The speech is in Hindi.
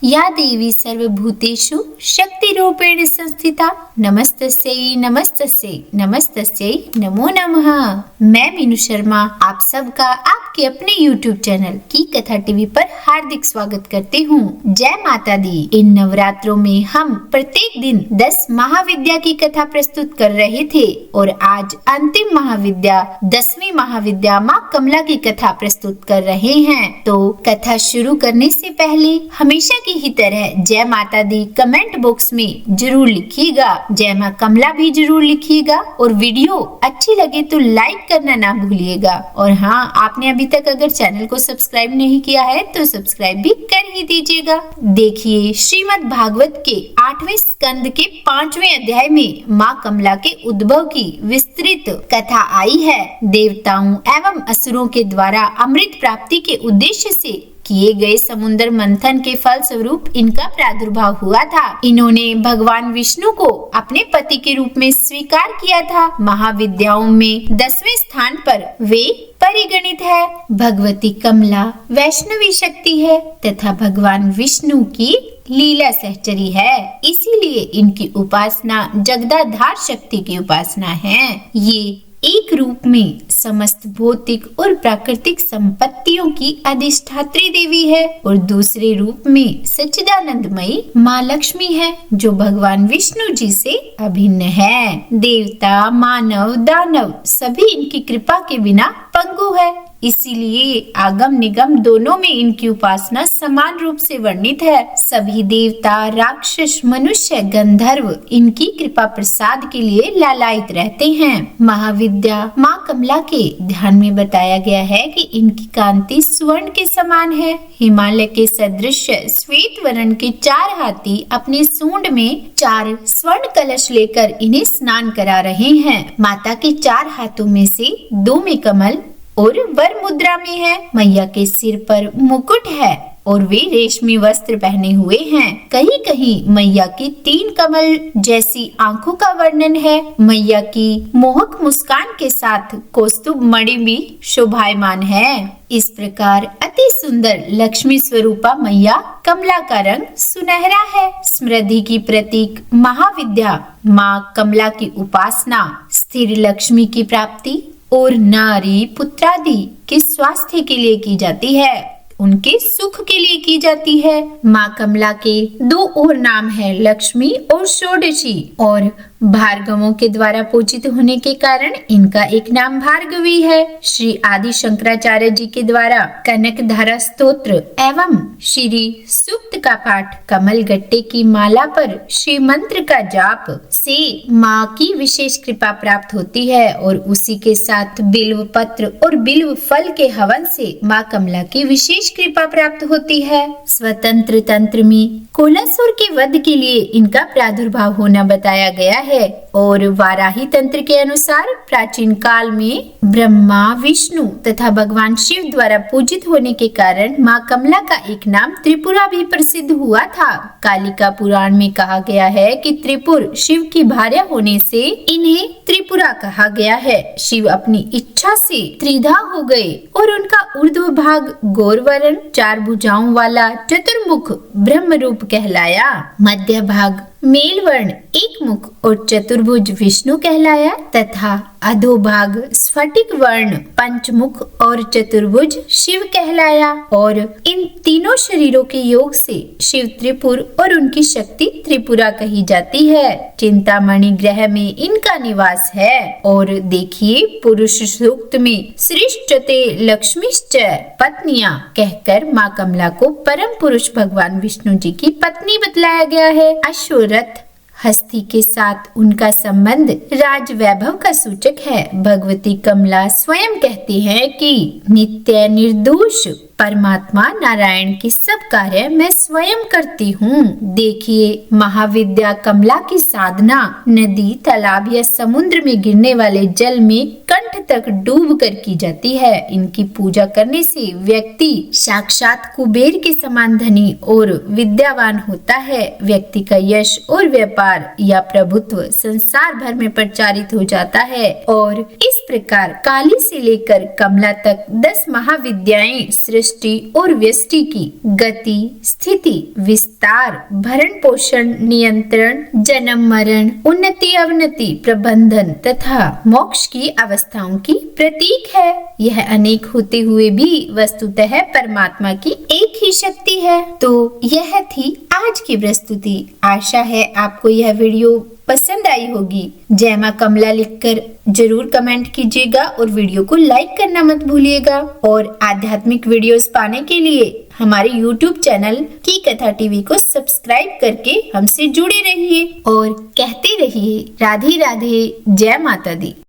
या देवी सर्वभूतेषु शक्तिरूपेण संस्थिता नमस्तस्यै नमस्तस्यै नमस्तस्यै नमो नमः। मैं मीनू शर्मा आप सबका आपके अपने YouTube चैनल की कथा टीवी पर हार्दिक स्वागत करती हूँ। जय माता दी। इन नवरात्रों में हम प्रत्येक दिन 10 महाविद्या की कथा प्रस्तुत कर रहे थे और आज अंतिम महाविद्या 10वीं महाविद्या माँ कमला की कथा प्रस्तुत कर रहे हैं। तो कथा शुरू करने से पहले हमेशा की ही तरह जय माता दी कमेंट बॉक्स में जरूर लिखिएगा, जय माँ कमला भी जरूर लिखिएगा और वीडियो अच्छी लगे तो लाइक करना ना भूलिएगा। और हाँ, आपने अभी तक अगर चैनल को सब्सक्राइब नहीं किया है तो सब्सक्राइब भी कर ही दीजिएगा। देखिए, श्रीमद् भागवत के 8वें स्कंद के 5वें अध्याय में माँ कमला के उद्भव की विस्तृत कथा आई है। देवताओं एवं असुरों के द्वारा अमृत प्राप्ति के उद्देश्य से किए गए समुद्र मंथन के फल स्वरूप इनका प्रादुर्भाव हुआ था। इन्होंने भगवान विष्णु को अपने पति के रूप में स्वीकार किया था। महाविद्याओं में 10वें स्थान पर वे परिगणित है। भगवती कमला वैष्णवी शक्ति है तथा भगवान विष्णु की लीला सहचरी है, इसीलिए इनकी उपासना जगदाधार शक्ति की उपासना है। ये एक रूप में समस्त भौतिक और प्राकृतिक संपत्तियों की अधिष्ठात्री देवी है और दूसरे रूप में सच्चिदानंदमयी माँ लक्ष्मी है जो भगवान विष्णु जी से अभिन्न है। देवता, मानव, दानव सभी इनकी कृपा के बिना पंगु है, इसीलिए आगम निगम दोनों में इनकी उपासना समान रूप से वर्णित है। सभी देवता, राक्षस, मनुष्य, गंधर्व इनकी कृपा प्रसाद के लिए लालायित रहते हैं। महाविद्या माँ कमला के ध्यान में बताया गया है कि इनकी कांति स्वर्ण के समान है। हिमालय के सदृश श्वेत वर्ण के 4 हाथी अपने सूंड में 4 स्वर्ण कलश लेकर इन्हें स्नान करा रहे हैं। माता के 4 हाथों में से 2 में कमल और वर मुद्रा में है। मैया के सिर पर मुकुट है और वे रेशमी वस्त्र पहने हुए हैं। कहीं कहीं मैया की 3 कमल जैसी आंखों का वर्णन है। मैया की मोहक मुस्कान के साथ कौस्तुभ मणि भी शोभायमान है। इस प्रकार अति सुंदर लक्ष्मी स्वरूपा मैया कमला का रंग सुनहरा है। समृद्धि की प्रतीक महाविद्या माँ कमला की उपासना स्थिर लक्ष्मी की प्राप्ति और नारी पुत्रादि के स्वास्थ्य के लिए की जाती है, उनके सुख के लिए की जाती है। माँ कमला के 2 और नाम है, लक्ष्मी और षोडशी, और भार्गवों के द्वारा पूजित होने के कारण इनका एक नाम भार्गवी है। श्री आदि शंकराचार्य जी के द्वारा कनक धारा स्तोत्र एवं श्री सूक्त का पाठ, कमल गट्टे की माला पर श्री मंत्र का जाप से माँ की विशेष कृपा प्राप्त होती है और उसी के साथ बिल्व पत्र और बिल्व फल के हवन से माँ कमला की विशेष कृपा प्राप्त होती है। स्वतंत्र तंत्र में कोलासुर के वध के लिए इनका प्रादुर्भाव होना बताया गया है और वाराही तंत्र के अनुसार प्राचीन काल में ब्रह्मा, विष्णु तथा भगवान शिव द्वारा पूजित होने के कारण माँ कमला का एक नाम त्रिपुरा भी प्रसिद्ध हुआ था। कालिका पुराण में कहा गया है कि त्रिपुर शिव की भार्या होने से इन्हें त्रिपुरा कहा गया है। शिव अपनी इच्छा से त्रिधा हो गए और उनका ऊर्ध्व भाग गौरवर्ण 4 भुजाओं वाला चतुर्मुख ब्रह्म रूप कहलाया। मध्य भाग मेलवर्ण 1 मुख और चतुर्भुज विष्णु कहलाया तथा अधोभाग स्फटिक वर्ण पंचमुख और चतुर्भुज शिव कहलाया। और इन तीनों शरीरों के योग से शिव त्रिपुर और उनकी शक्ति त्रिपुरा कही जाती है। चिंतामणि ग्रह में इनका निवास है। और देखिए, पुरुष सूक्त में सृष्टते लक्ष्मीश्च पत्नियां कहकर माँ कमला को परम पुरुष भगवान विष्णु जी की पत्नी बतलाया गया है। अश्वरथ हस्ती के साथ उनका संबंध राज वैभव का सूचक है। भगवती कमला स्वयं कहती हैं कि नित्य निर्दोष परमात्मा नारायण के सब कार्य मैं स्वयं करती हूँ। देखिए, महाविद्या कमला की साधना नदी, तालाब या समुद्र में गिरने वाले जल में कंठ तक डूब कर की जाती है। इनकी पूजा करने से व्यक्ति साक्षात कुबेर के समान धनी और विद्यावान होता है। व्यक्ति का यश और व्यापार या प्रभुत्व संसार भर में प्रचारित हो जाता है और इस प्रकार काली से लेकर कमला तक 10 महाविद्याएं सृष्टि और व्यष्टि की गति, स्थिति, विस्तार, भरण पोषण, नियंत्रण, जन्म मरण, उन्नति अवनति, प्रबंधन तथा मोक्ष की अवस्थाओं की प्रतीक है। यह अनेक होते हुए भी वस्तुतः परमात्मा की एक ही शक्ति है। तो यह थी आज की प्रस्तुति। आशा है आपको यह वीडियो पसंद आई होगी। जय मां कमला लिखकर जरूर कमेंट कीजिएगा और वीडियो को लाइक करना मत भूलिएगा। और आध्यात्मिक वीडियोस पाने के लिए हमारे YouTube चैनल की कथा टीवी को सब्सक्राइब करके हमसे जुड़े रहिए और कहते रहिए राधे राधे, जय माता दी।